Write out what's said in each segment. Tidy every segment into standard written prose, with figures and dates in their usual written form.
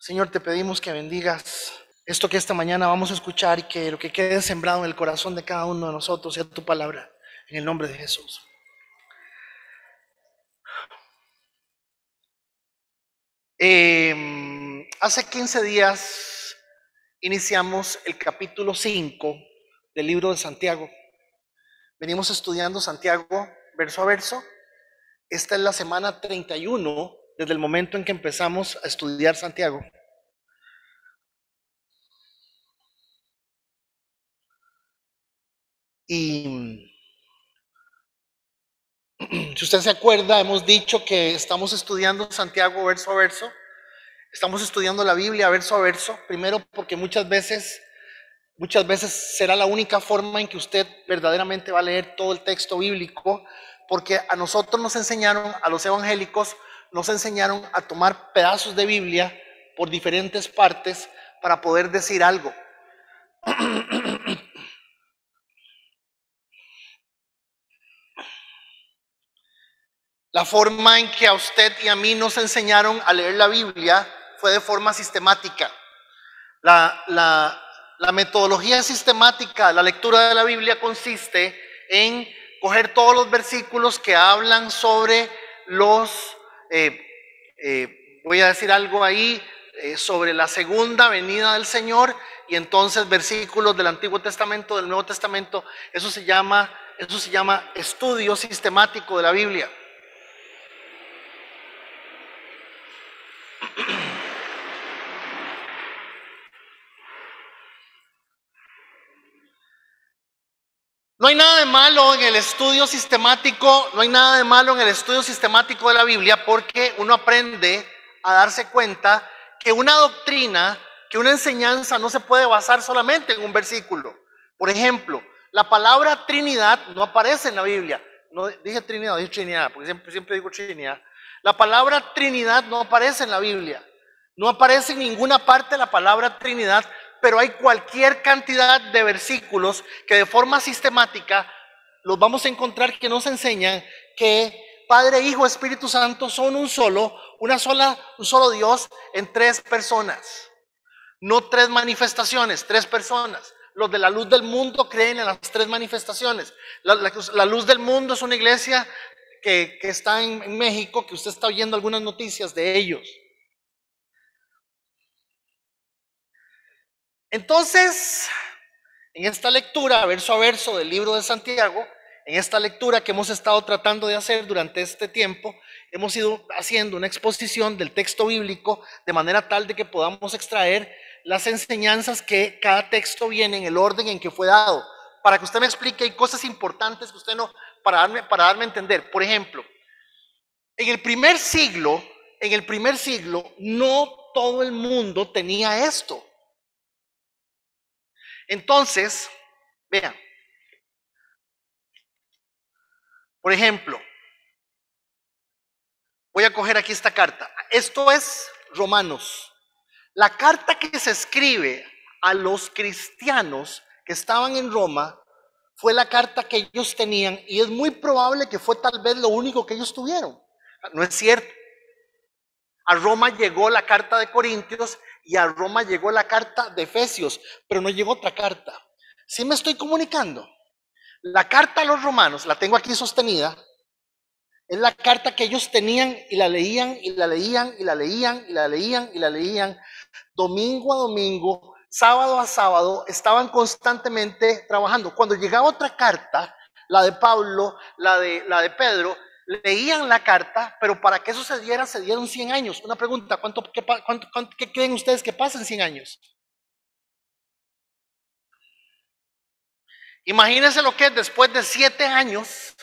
Señor, te pedimos que bendigas esto que esta mañana vamos a escuchar y que lo que quede sembrado en el corazón de cada uno de nosotros sea tu palabra, en el nombre de Jesús. Hace 15 días iniciamos el capítulo 5 del libro de Santiago. Venimos estudiando Santiago verso a verso. Esta es la semana 31 desde el momento en que empezamos a estudiar Santiago. Y si usted se acuerda, hemos dicho que estamos estudiando Santiago verso a verso. Estamos estudiando la Biblia verso a verso. Primero porque muchas veces será la única forma en que usted verdaderamente va a leer todo el texto bíblico, porque a nosotros nos enseñaron, a los evangélicos, nos enseñaron a tomar pedazos de Biblia por diferentes partes para poder decir algo. La forma en que a usted y a mí nos enseñaron a leer la Biblia fue de forma sistemática. La metodología sistemática, la lectura de la Biblia consiste en coger todos los versículos que hablan sobre voy a decir algo ahí, sobre la segunda venida del Señor, y entonces versículos del Antiguo Testamento, del Nuevo Testamento. Eso se llama estudio sistemático de la Biblia. No hay nada de malo en el estudio sistemático, no hay nada de malo en el estudio sistemático de la Biblia, porque uno aprende a darse cuenta que una doctrina, que una enseñanza no se puede basar solamente en un versículo. Por ejemplo, la palabra Trinidad no aparece en la Biblia. No dije Trinidad, dije Trinidad, porque siempre digo Trinidad. La palabra Trinidad no aparece en la Biblia. No aparece en ninguna parte la palabra Trinidad, pero hay cualquier cantidad de versículos que de forma sistemática los vamos a encontrar que nos enseñan que Padre, Hijo, Espíritu Santo son un solo Dios en tres personas. No tres manifestaciones, tres personas. Los de la luz del mundo creen en las tres manifestaciones. La luz del mundo es una iglesia que está en México, que usted está oyendo algunas noticias de ellos. Entonces, en esta lectura, verso a verso del libro de Santiago, en esta lectura que hemos estado tratando de hacer durante este tiempo, hemos ido haciendo una exposición del texto bíblico de manera tal de que podamos extraer las enseñanzas que cada texto viene en el orden en que fue dado. Para que usted me explique, hay cosas importantes que usted no, para darme a entender. Por ejemplo, en el primer siglo, no todo el mundo tenía esto. Entonces, vean, por ejemplo, voy a coger aquí esta carta. Esto es Romanos. La carta que se escribe a los cristianos que estaban en Roma fue la carta que ellos tenían, y es muy probable que fue tal vez lo único que ellos tuvieron. No es cierto. A Roma llegó la carta de Corintios y a Roma llegó la carta de Efesios, pero no llegó otra carta. ¿Sí me estoy comunicando? La carta a los romanos, la tengo aquí sostenida, es la carta que ellos tenían y la leían y la leían y la leían y la leían y la leían domingo a domingo, sábado a sábado, estaban constantemente trabajando. Cuando llegaba otra carta, la de Pablo, la de Pedro, leían la carta, pero para que eso se dieron 100 años. Una pregunta, ¿qué creen ustedes que pasa en 100 años? Imagínense lo que es después de 7 años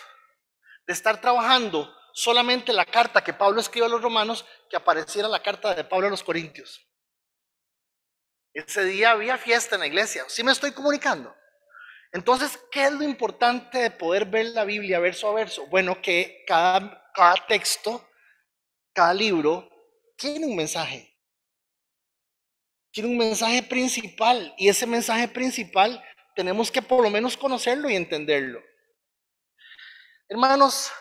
de estar trabajando solamente la carta que Pablo escribió a los romanos, que apareciera la carta de Pablo a los corintios. Ese día había fiesta en la iglesia. ¿Sí me estoy comunicando? Entonces, ¿qué es lo importante de poder ver la Biblia verso a verso? Bueno, que cada texto, cada libro tiene un mensaje. Tiene un mensaje principal, y ese mensaje principal tenemos que por lo menos conocerlo y entenderlo. Hermanos,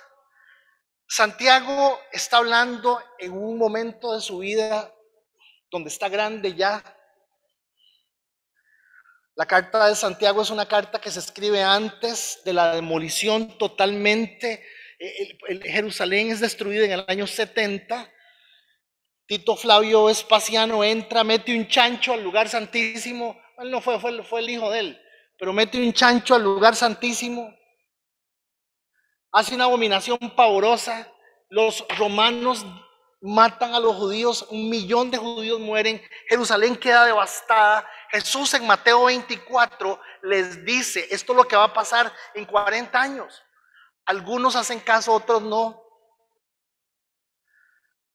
Santiago está hablando en un momento de su vida donde está grande ya. La carta de Santiago es una carta que se escribe antes de la demolición totalmente. Jerusalén es destruida en el año 70. Tito Flavio Vespasiano entra, mete un chancho al lugar santísimo. Él no fue el hijo de él, pero mete un chancho al lugar santísimo. Hace una abominación pavorosa. Los romanos matan a los judíos, 1 millón de judíos mueren, Jerusalén queda devastada. Jesús en Mateo 24 les dice, esto es lo que va a pasar en 40 años. Algunos hacen caso, otros no.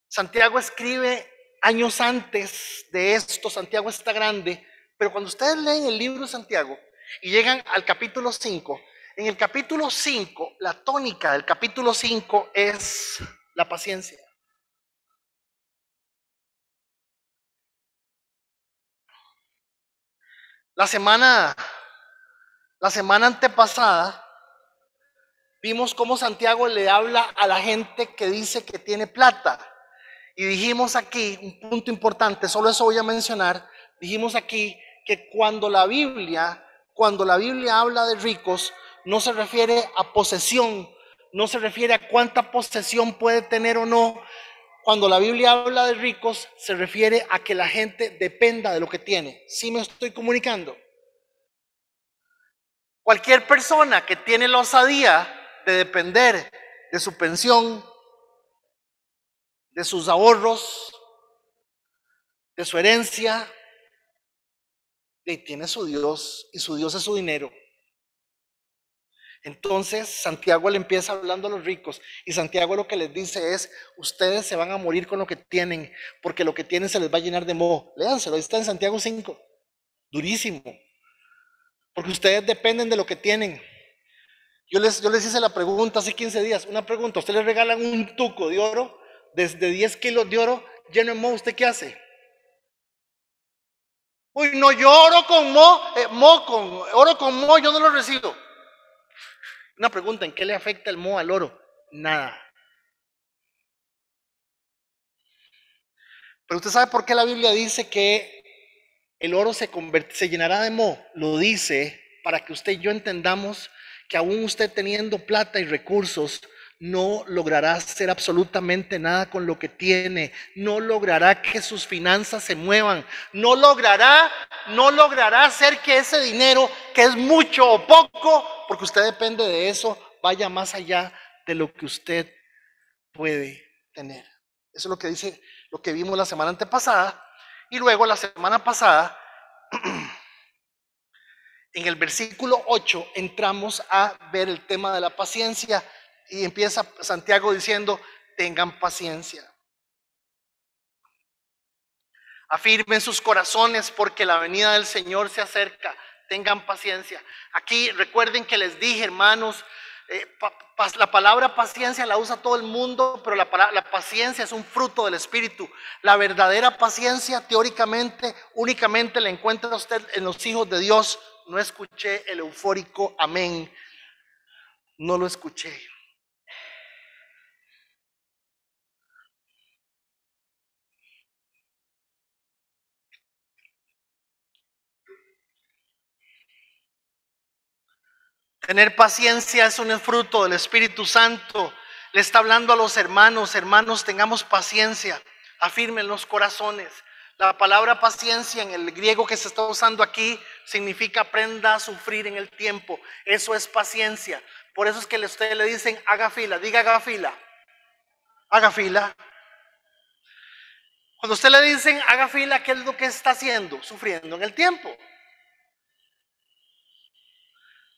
Santiago escribe años antes de esto. Santiago está grande, pero cuando ustedes leen el libro de Santiago y llegan al capítulo 5, en el capítulo 5, la tónica del capítulo 5 es la paciencia. La semana antepasada vimos cómo Santiago le habla a la gente que dice que tiene plata. Y dijimos aquí, un punto importante, solo eso voy a mencionar, dijimos aquí que cuando la Biblia habla de ricos, no se refiere a posesión, no se refiere a cuánta posesión puede tener o no. Cuando la Biblia habla de ricos, se refiere a que la gente dependa de lo que tiene. ¿Sí me estoy comunicando? Cualquier persona que tiene la osadía de depender de su pensión, de sus ahorros, de su herencia, y tiene su Dios, y su Dios es su dinero. Entonces Santiago le empieza hablando a los ricos, y Santiago lo que les dice es: ustedes se van a morir con lo que tienen, porque lo que tienen se les va a llenar de moho. Léanselo, ahí está en Santiago 5, durísimo, porque ustedes dependen de lo que tienen. Yo les hice la pregunta hace 15 días, una pregunta: ustedes les regalan un tuco de oro, desde 10 kilos de oro lleno de moho, ¿usted qué hace? Uy, no, yo oro con oro con moho yo no lo recibo. Una pregunta: ¿en qué le afecta el moho al oro? Nada. Pero usted sabe por qué la Biblia dice que el oro se llenará de moho. Lo dice para que usted y yo entendamos que aún usted teniendo plata y recursos, no logrará hacer absolutamente nada con lo que tiene, no logrará que sus finanzas se muevan, no logrará hacer que ese dinero, que es mucho o poco, porque usted depende de eso, vaya más allá de lo que usted puede tener. Eso es lo que dice, lo que vimos la semana antepasada. Y luego la semana pasada, en el versículo 8, entramos a ver el tema de la paciencia. Y empieza Santiago diciendo: tengan paciencia. Afirmen sus corazones porque la venida del Señor se acerca. Tengan paciencia. Aquí recuerden que les dije, hermanos, la palabra paciencia la usa todo el mundo, pero la paciencia es un fruto del Espíritu. La verdadera paciencia, teóricamente, únicamente la encuentra usted en los hijos de Dios. No escuché el eufórico amén. No lo escuché. Tener paciencia es un fruto del Espíritu Santo. Le está hablando a los hermanos: hermanos, tengamos paciencia, afirmen los corazones. La palabra paciencia en el griego que se está usando aquí significa aprenda a sufrir en el tiempo. Eso es paciencia. Por eso es que ustedes le dicen haga fila, diga haga fila. Haga fila. Cuando usted le dicen haga fila, ¿qué es lo que está haciendo? Sufriendo en el tiempo.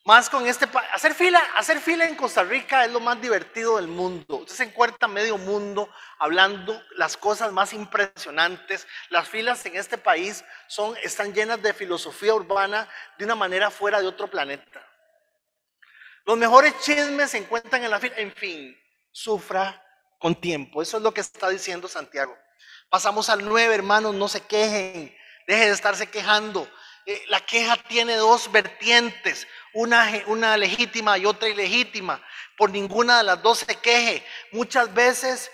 Más con hacer fila en Costa Rica es lo más divertido del mundo. Usted se encuentra medio mundo hablando las cosas más impresionantes. Las filas en este país están llenas de filosofía urbana de una manera fuera de otro planeta. Los mejores chismes se encuentran en la fila. En fin, sufra con tiempo. Eso es lo que está diciendo Santiago. Pasamos al 9, hermanos, no se quejen. Deje de estarse quejando. La queja tiene dos vertientes, una legítima y otra ilegítima. Por ninguna de las dos se queje. Muchas veces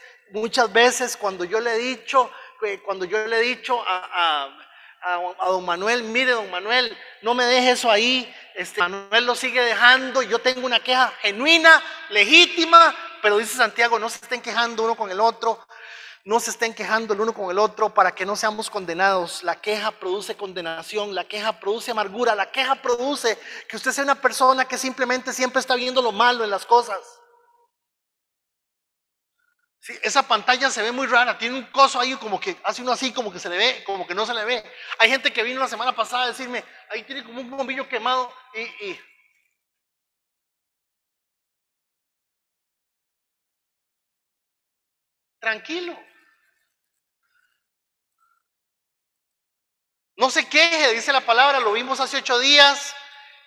cuando yo le he dicho, cuando yo le he dicho a don Manuel, mire don Manuel, no me deje eso ahí, Manuel lo sigue dejando, yo tengo una queja genuina, legítima, pero dice Santiago, no se estén quejando uno con el otro, no se estén quejando el uno con el otro para que no seamos condenados. La queja produce condenación, la queja produce amargura, la queja produce que usted sea una persona que simplemente siempre está viendo lo malo en las cosas. Sí, esa pantalla se ve muy rara, tiene un coso ahí como que hace uno así, como que se le ve, como que no se le ve. Hay gente que vino la semana pasada a decirme, ahí tiene como un bombillo quemado y tranquilo, no se queje, dice la palabra, lo vimos hace 8 días.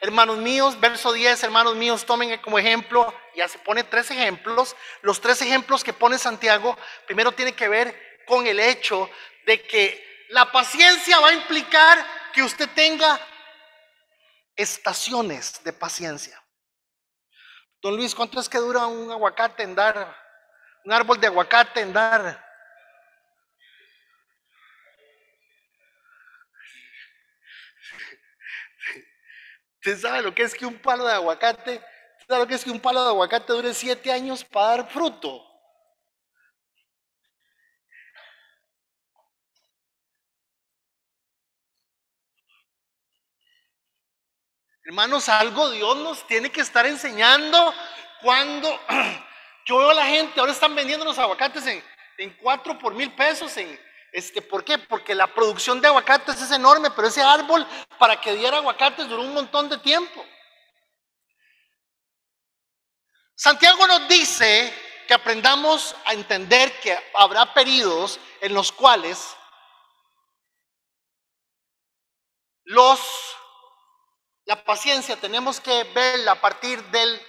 Hermanos míos, verso 10, hermanos míos, tomen como ejemplo, ya se pone 3 ejemplos. Los 3 ejemplos que pone Santiago, primero tiene que ver con el hecho de que la paciencia va a implicar que usted tenga estaciones de paciencia. Don Luis, ¿cuánto es que dura un aguacate en dar, un árbol de aguacate en dar? ¿Usted sabe lo que es que un palo de aguacate? ¿Usted sabe lo que es que un palo de aguacate dure 7 años para dar fruto? Hermanos, algo Dios nos tiene que estar enseñando cuando yo veo a la gente, ahora están vendiendo los aguacates en 4 por 1,000 pesos. ¿Por qué? Porque la producción de aguacates es enorme, pero ese árbol para que diera aguacates duró un montón de tiempo. Santiago nos dice que aprendamos a entender que habrá periodos en los cuales la paciencia tenemos que verla a partir de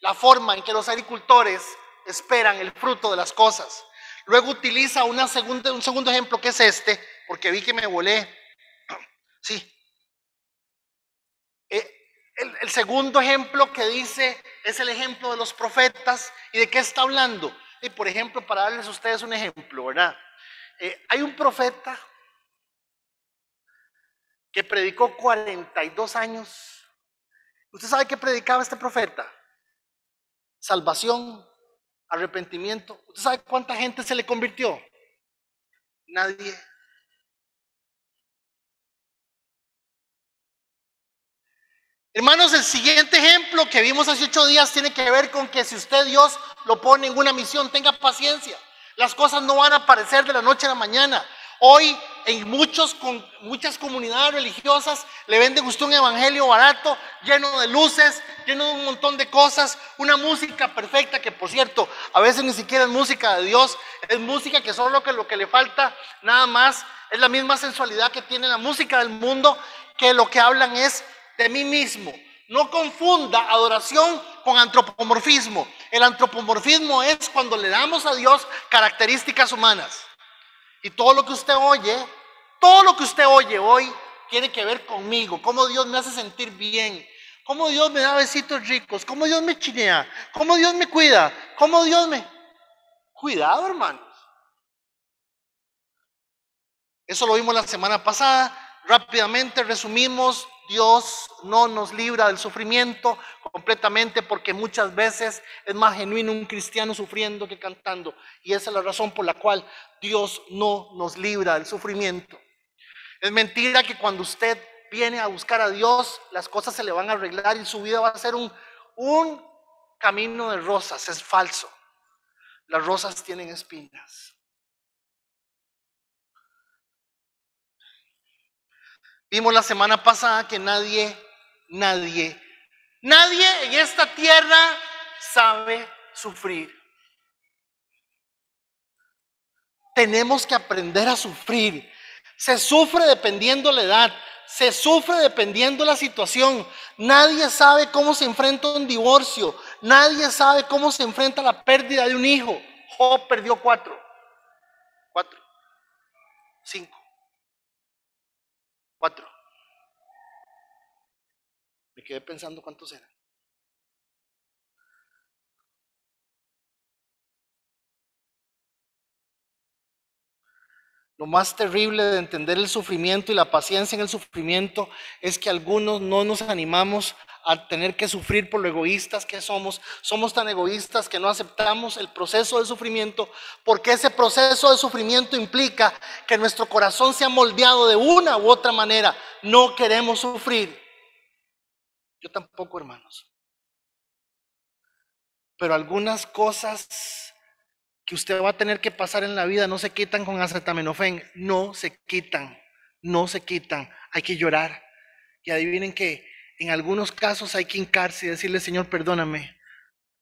la forma en que los agricultores esperan el fruto de las cosas. Luego utiliza un segundo ejemplo que es porque vi que me volé. Sí. El segundo ejemplo que dice es el ejemplo de los profetas. ¿Y de qué está hablando? Y por ejemplo, para darles a ustedes un ejemplo, ¿verdad? Hay un profeta que predicó 42 años. ¿Usted sabe qué predicaba este profeta? Salvación, arrepentimiento. ¿Usted sabe cuánta gente se le convirtió? Nadie. Hermanos, el siguiente ejemplo que vimos hace 8 días tiene que ver con que si usted Dios lo pone en una misión, tenga paciencia. Las cosas no van a aparecer de la noche a la mañana. Hoy en muchas comunidades religiosas le venden usted un evangelio barato, lleno de luces, lleno de un montón de cosas, una música perfecta que por cierto, a veces ni siquiera es música de Dios, es música que solo lo que le falta nada más es la misma sensualidad que tiene la música del mundo, que lo que hablan es de mí mismo. No confunda adoración con antropomorfismo. El antropomorfismo es cuando le damos a Dios características humanas. Y todo lo que usted oye hoy tiene que ver conmigo, cómo Dios me hace sentir bien, cómo Dios me da besitos ricos, cómo Dios me chinea, cómo Dios me cuida, cómo Dios me... Cuidado, hermanos. Eso lo vimos la semana pasada. Rápidamente resumimos, Dios no nos libra del sufrimiento completamente porque muchas veces es más genuino un cristiano sufriendo que cantando. Y esa es la razón por la cual Dios no nos libra del sufrimiento. Es mentira que cuando usted viene a buscar a Dios, las cosas se le van a arreglar y su vida va a ser un camino de rosas. Es falso. Las rosas tienen espinas. Vimos la semana pasada que nadie en esta tierra sabe sufrir. Tenemos que aprender a sufrir. Se sufre dependiendo la edad, se sufre dependiendo la situación. Nadie sabe cómo se enfrenta un divorcio, nadie sabe cómo se enfrenta la pérdida de un hijo. Job perdió 4, 5, 4. Me quedé pensando cuántos eran. Lo más terrible de entender el sufrimiento y la paciencia en el sufrimiento es que algunos no nos animamos a tener que sufrir por lo egoístas que somos. Somos tan egoístas que no aceptamos el proceso de sufrimiento, porque ese proceso de sufrimiento implica que nuestro corazón se ha moldeado de una u otra manera. No queremos sufrir. Yo tampoco, hermanos. Pero algunas cosas que usted va a tener que pasar en la vida no se quitan con acetaminofén, no se quitan, no se quitan, hay que llorar. Y adivinen que en algunos casos hay que hincarse y decirle: Señor, perdóname,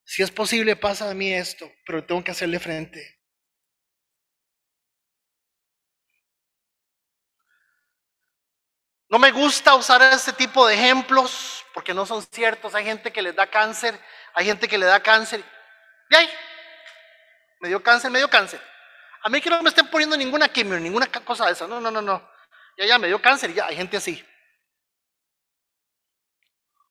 si es posible pasa de mí esto, pero tengo que hacerle frente. No me gusta usar este tipo de ejemplos porque no son ciertos. Hay gente que les da cáncer, hay gente que le da cáncer y ay, me dio cáncer, me dio cáncer. A mí que no me estén poniendo ninguna quimio, ninguna cosa de esa. No, no, no, no. Ya me dio cáncer y ya, hay gente así.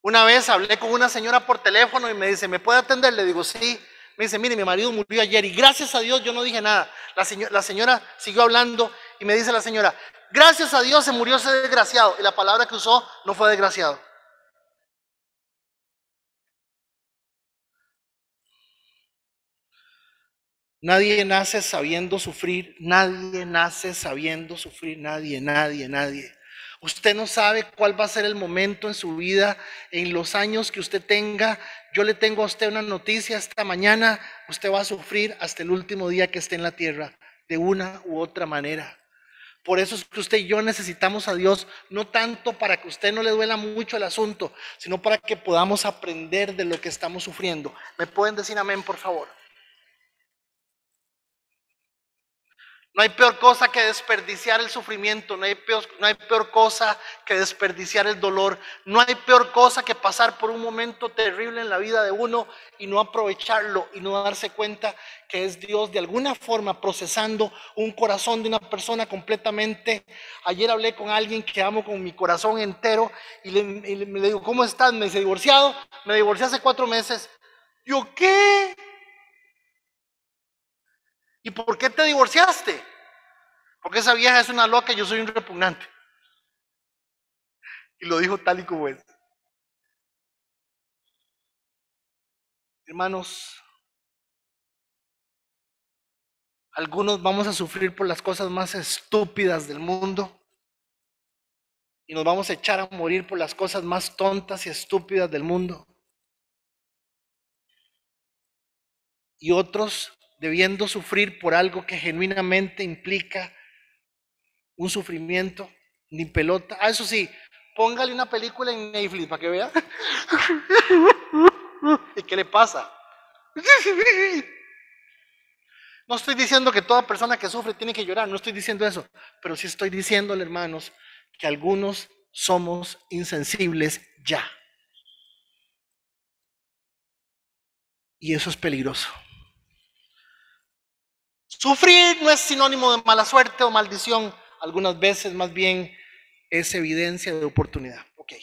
Una vez hablé con una señora por teléfono y me dice: ¿me puede atender? Le digo: sí. Me dice: mire, mi marido murió ayer y gracias a Dios yo no dije nada. La señora siguió hablando y me dice la señora: gracias a Dios se murió ese desgraciado. Y la palabra que usó no fue desgraciado. Nadie nace sabiendo sufrir, nadie nace sabiendo sufrir, nadie. Usted no sabe cuál va a ser el momento en su vida, en los años que usted tenga. Yo le tengo a usted una noticia esta mañana: usted va a sufrir hasta el último día que esté en la tierra, de una u otra manera. Por eso es que usted y yo necesitamos a Dios, no tanto para que a usted no le duela mucho el asunto, sino para que podamos aprender de lo que estamos sufriendo. ¿Me pueden decir amén, por favor? No hay peor cosa que desperdiciar el sufrimiento, no hay peor cosa que desperdiciar el dolor, no hay peor cosa que pasar por un momento terrible en la vida de uno y no aprovecharlo y no darse cuenta que es Dios de alguna forma procesando un corazón de una persona completamente. Ayer hablé con alguien que amo con mi corazón entero y le digo: ¿cómo estás? Me dice: divorciado, me divorcié hace 4 meses. Yo: ¿qué? ¿Y por qué te divorciaste? Porque esa vieja es una loca y yo soy un repugnante. Y lo dijo tal y como es. Hermanos, algunos vamos a sufrir por las cosas más estúpidas del mundo y nos vamos a echar a morir por las cosas más tontas y estúpidas del mundo. Y otros debiendo sufrir por algo que genuinamente implica un sufrimiento, ni pelota. Eso sí, póngale una película en Netflix para que vea. ¿Y qué le pasa? No estoy diciendo que toda persona que sufre tiene que llorar, no estoy diciendo eso, pero sí estoy diciéndole, hermanos, que algunos somos insensibles ya. Y eso es peligroso. Sufrir no es sinónimo de mala suerte o maldición, algunas veces más bien es evidencia de oportunidad. Ok.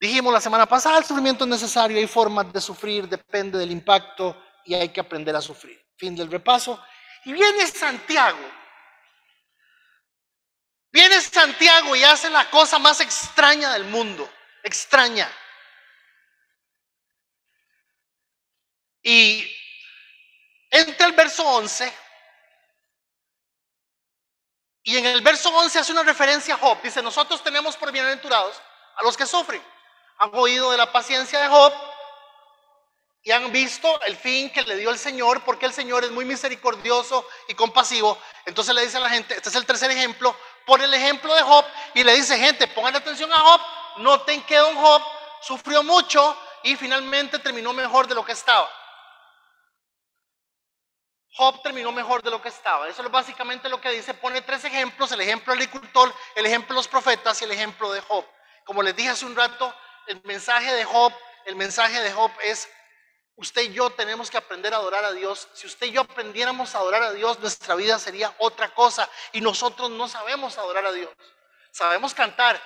Dijimos la semana pasada: el sufrimiento es necesario, hay formas de sufrir, depende del impacto y hay que aprender a sufrir. Fin del repaso. Y viene Santiago y hace la cosa más extraña del mundo, extraña. Y entra el verso 11 y en el verso 11 hace una referencia a Job. Dice: nosotros tenemos por bienaventurados a los que sufren. Han oído de la paciencia de Job y han visto el fin que le dio el Señor, porque el Señor es muy misericordioso y compasivo. Entonces le dice a la gente, este es el tercer ejemplo, pone el ejemplo de Job y le dice: gente, pongan atención a Job, noten que don Job sufrió mucho y finalmente terminó mejor de lo que estaba. Job terminó mejor de lo que estaba. Eso es básicamente lo que dice. Pone 3 ejemplos: el ejemplo del agricultor, el ejemplo de los profetas y el ejemplo de Job. Como les dije hace un rato, el mensaje de Job es: usted y yo tenemos que aprender a adorar a Dios. Si usted y yo aprendiéramos a adorar a Dios, nuestra vida sería otra cosa. Y nosotros no sabemos adorar a Dios. Sabemos cantar.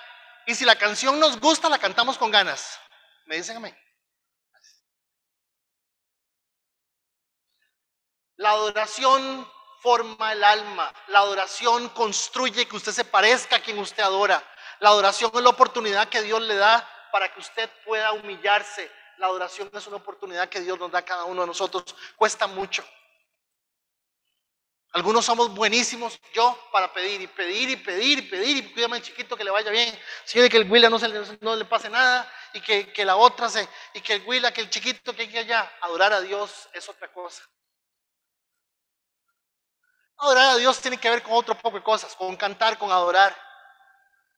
Y si la canción nos gusta, la cantamos con ganas. ¿Me dicen amén? La adoración forma el alma. La adoración construye que usted se parezca a quien usted adora. La adoración es la oportunidad que Dios le da para que usted pueda humillarse. La adoración es una oportunidad que Dios nos da a cada uno de nosotros. Cuesta mucho. Algunos somos buenísimos, yo, para pedir y pedir y pedir y pedir, y cuídame al chiquito que le vaya bien, Señor, que el Willa no le pase nada, y que la otra y que el Willa, que el chiquito que hay allá. Adorar a Dios es otra cosa. Adorar a Dios tiene que ver con otro poco de cosas, con cantar, con adorar,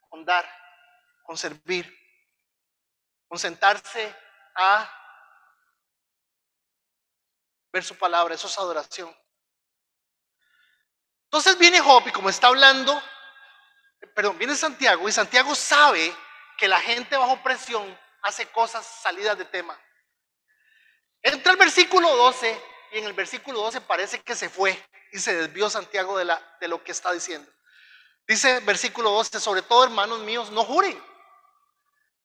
con dar, con servir, con sentarse a ver su palabra. Eso es adoración. Entonces viene Job y como está hablando, viene Santiago, y Santiago sabe que la gente bajo presión hace cosas salidas de tema. Entra el versículo 12 y en el versículo 12 parece que se fue y se desvió Santiago de lo que está diciendo. Dice versículo 12, sobre todo, hermanos míos, no juren,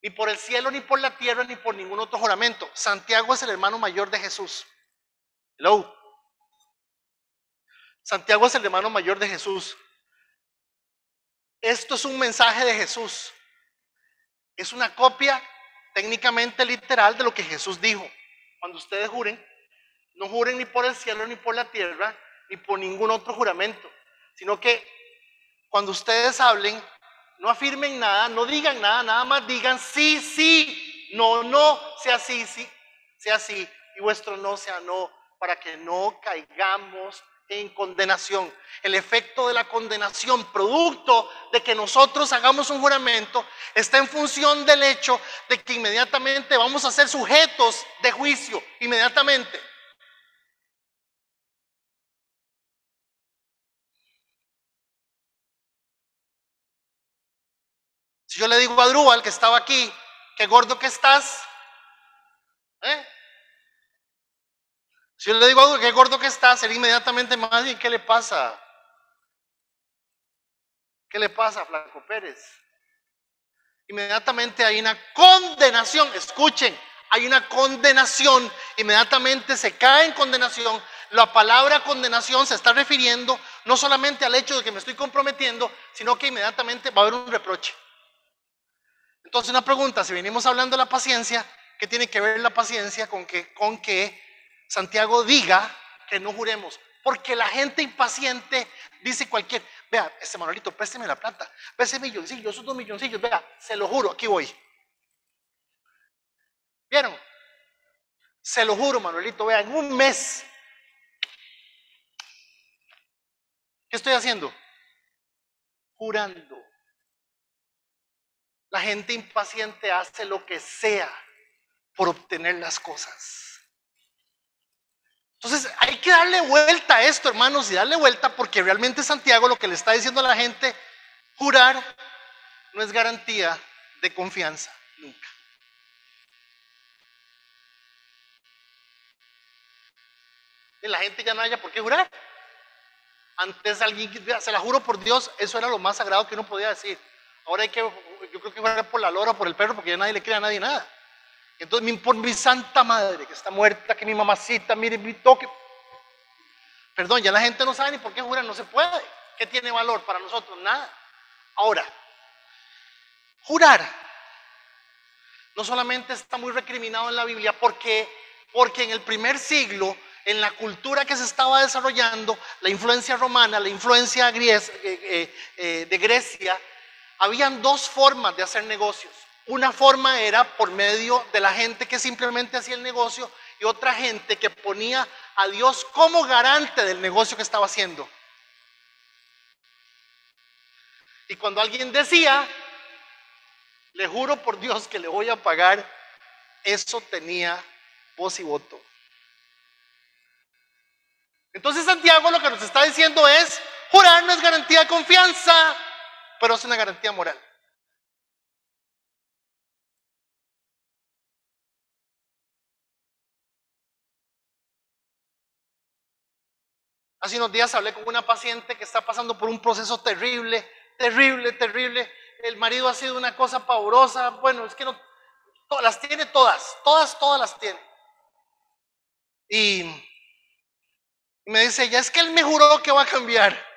ni por el cielo, ni por la tierra, ni por ningún otro juramento. Santiago es el hermano mayor de Jesús. Hello. Santiago es el hermano mayor de Jesús. Esto es un mensaje de Jesús. Es una copia técnicamente literal de lo que Jesús dijo. Cuando ustedes juren, no juren ni por el cielo, ni por la tierra, ni por ningún otro juramento, sino que cuando ustedes hablen, no afirmen nada, no digan nada, nada más digan sí, sí, no, no, sea sí, sí, sea sí, y vuestro no sea no, para que no caigamos en condenación. El efecto de la condenación, producto de que nosotros hagamos un juramento, está en función del hecho de que inmediatamente vamos a ser sujetos de juicio, inmediatamente. Si yo le digo a Drúbal, que estaba aquí, qué gordo que estás, si yo le digo a Drúbal, qué gordo que estás, él inmediatamente me va a decir, ¿qué le pasa? ¿Qué le pasa, Flaco Pérez? Inmediatamente hay una condenación, escuchen, hay una condenación, inmediatamente se cae en condenación. La palabra condenación se está refiriendo no solamente al hecho de que me estoy comprometiendo, sino que inmediatamente va a haber un reproche. Entonces una pregunta, si venimos hablando de la paciencia, ¿qué tiene que ver la paciencia con que Santiago diga que no juremos? Porque la gente impaciente dice cualquier, vea, Manuelito, présteme la plata, présteme milloncillo, esos 2 milloncillos, vea, se lo juro, aquí voy. ¿Vieron? Se lo juro, Manuelito, vea, en un mes. ¿Qué estoy haciendo? Jurando. La gente impaciente hace lo que sea por obtener las cosas. Entonces hay que darle vuelta a esto, hermanos, y darle vuelta, porque realmente Santiago lo que le está diciendo a la gente, jurar no es garantía de confianza, nunca. Y la gente ya no haya por qué jurar. Antes alguien, se la juro por Dios, eso era lo más sagrado que uno podía decir. Ahora yo creo que jurar por la lora, por el perro, porque ya nadie le cree a nadie nada. Entonces, por mi santa madre, que está muerta, que mi mamacita, mire, mi toque. Perdón, ya la gente no sabe ni por qué jurar, no se puede. ¿Qué tiene valor para nosotros? Nada. Ahora, jurar no solamente está muy recriminado en la Biblia, porque en el primer siglo, en la cultura que se estaba desarrollando, la influencia romana, la influencia de Grecia, habían 2 formas de hacer negocios. Una forma era por medio de la gente que simplemente hacía el negocio, y otra gente que ponía a Dios como garante del negocio que estaba haciendo. Y cuando alguien decía, le juro por Dios que le voy a pagar, eso tenía voz y voto. Entonces Santiago lo que nos está diciendo es, jurar no es garantía de confianza, pero es una garantía moral. Hace unos días hablé con una paciente que está pasando por un proceso terrible, terrible, terrible. El marido ha sido una cosa pavorosa. Bueno, es que no, las tiene todas las tiene. Y Y me dice, ya es que él me juró que va a cambiar.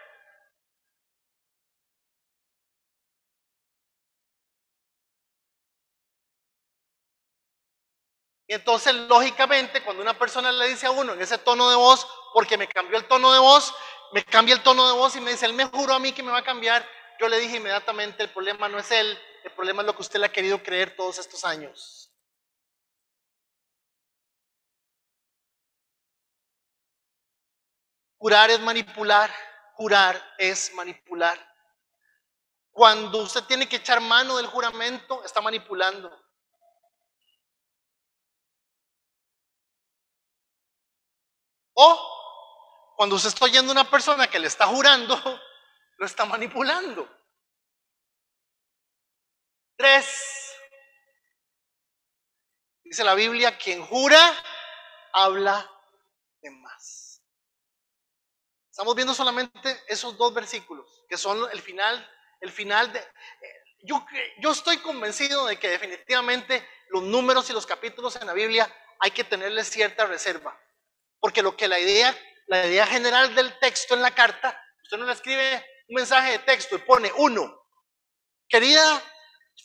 Y entonces, lógicamente, cuando una persona le dice a uno en ese tono de voz, porque me cambió el tono de voz, me cambia el tono de voz y me dice, él me juró a mí que me va a cambiar, yo le dije inmediatamente, el problema no es él, el problema es lo que usted le ha querido creer todos estos años. Jurar es manipular, jurar es manipular. Cuando usted tiene que echar mano del juramento, está manipulando. O cuando usted está oyendo a una persona que le está jurando, lo está manipulando. 3. Dice la Biblia, quien jura, habla de más. Estamos viendo solamente esos 2 versículos, que son el final de... Yo estoy convencido de que definitivamente los números y los capítulos en la Biblia hay que tenerles cierta reserva. Porque lo que la idea general del texto en la carta, usted no le escribe un mensaje de texto y pone 1, querida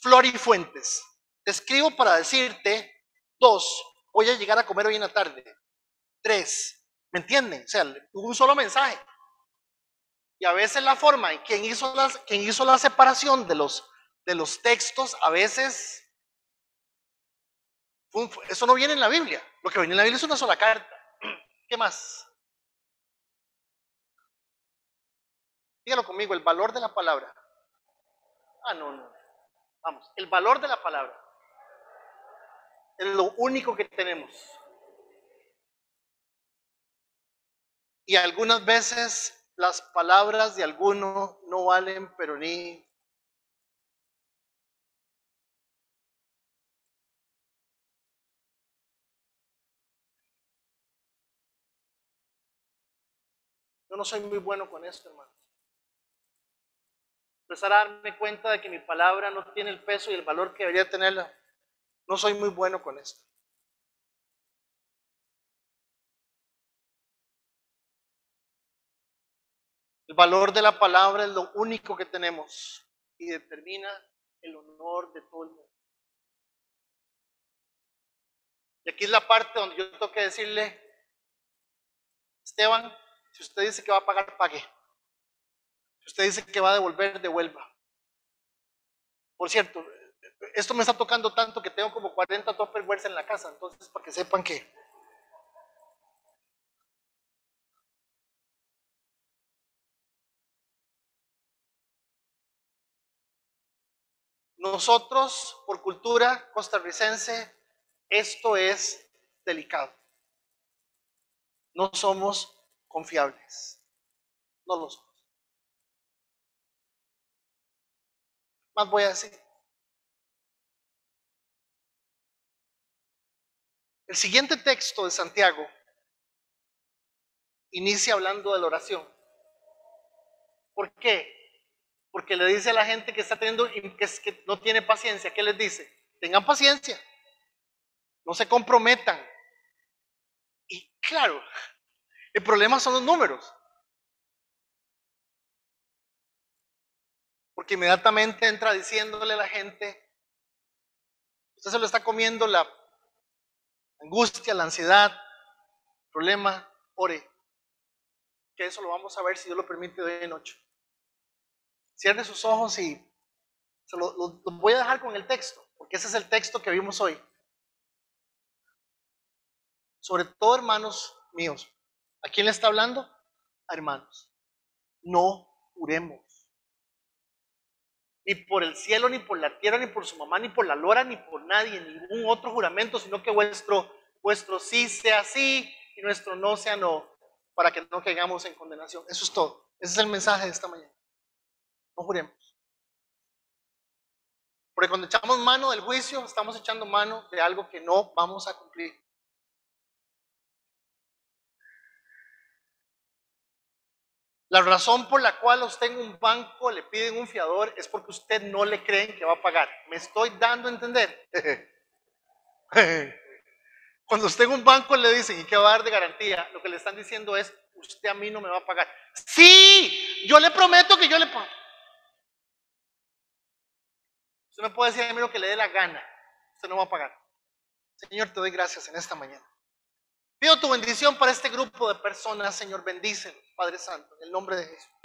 Flori Fuentes, te escribo para decirte 2, voy a llegar a comer hoy en la tarde. 3, ¿me entienden? O sea, un solo mensaje. Y a veces la forma en quien hizo la separación de los textos, a veces eso no viene en la Biblia. Lo que viene en la Biblia es una sola carta. ¿Qué más? Dígalo conmigo, el valor de la palabra. No. Vamos, el valor de la palabra es lo único que tenemos. Y algunas veces las palabras de alguno no valen, pero ni... Yo no soy muy bueno con esto, hermano. Empezar a darme cuenta de que mi palabra no tiene el peso y el valor que debería tenerla. No soy muy bueno con esto. El valor de la palabra es lo único que tenemos y determina el honor de todo el mundo. Y aquí es la parte donde yo tengo que decirle, Esteban, si usted dice que va a pagar, pague. Si usted dice que va a devolver, devuelva. Por cierto, esto me está tocando tanto que tengo como 40 Tupperwares en la casa, entonces para que sepan que... Nosotros, por cultura costarricense, esto es delicado. No somos confiables. No lo somos. Más voy a decir. El siguiente texto de Santiago inicia hablando de la oración. ¿Por qué? Porque le dice a la gente que está teniendo, que no tiene paciencia, ¿qué les dice? Tengan paciencia, no se comprometan. Y claro, el problema son los números. Porque inmediatamente entra diciéndole a la gente, usted se lo está comiendo la angustia, la ansiedad, el problema, ore. Que eso lo vamos a ver, si Dios lo permite, de hoy en 8. Cierre sus ojos y se lo voy a dejar con el texto, porque ese es el texto que vimos hoy. Sobre todo, hermanos míos, ¿a quién le está hablando? A hermanos. No juremos. Ni por el cielo, ni por la tierra, ni por su mamá, ni por la lora, ni por nadie, ningún otro juramento, sino que vuestro sí sea sí y nuestro no sea no, para que no caigamos en condenación. Eso es todo. Ese es el mensaje de esta mañana. No juremos. Porque cuando echamos mano del juicio, estamos echando mano de algo que no vamos a cumplir. La razón por la cual a usted en un banco le piden un fiador es porque usted no le creen que va a pagar. ¿Me estoy dando a entender? Cuando usted en un banco le dicen y que va a dar de garantía, lo que le están diciendo es, usted a mí no me va a pagar. Sí, yo le prometo que yo le pago. Usted me puede decir a mí lo que le dé la gana, usted no va a pagar. Señor, te doy gracias en esta mañana. Pido tu bendición para este grupo de personas, Señor, bendícelos, Padre Santo, en el nombre de Jesús.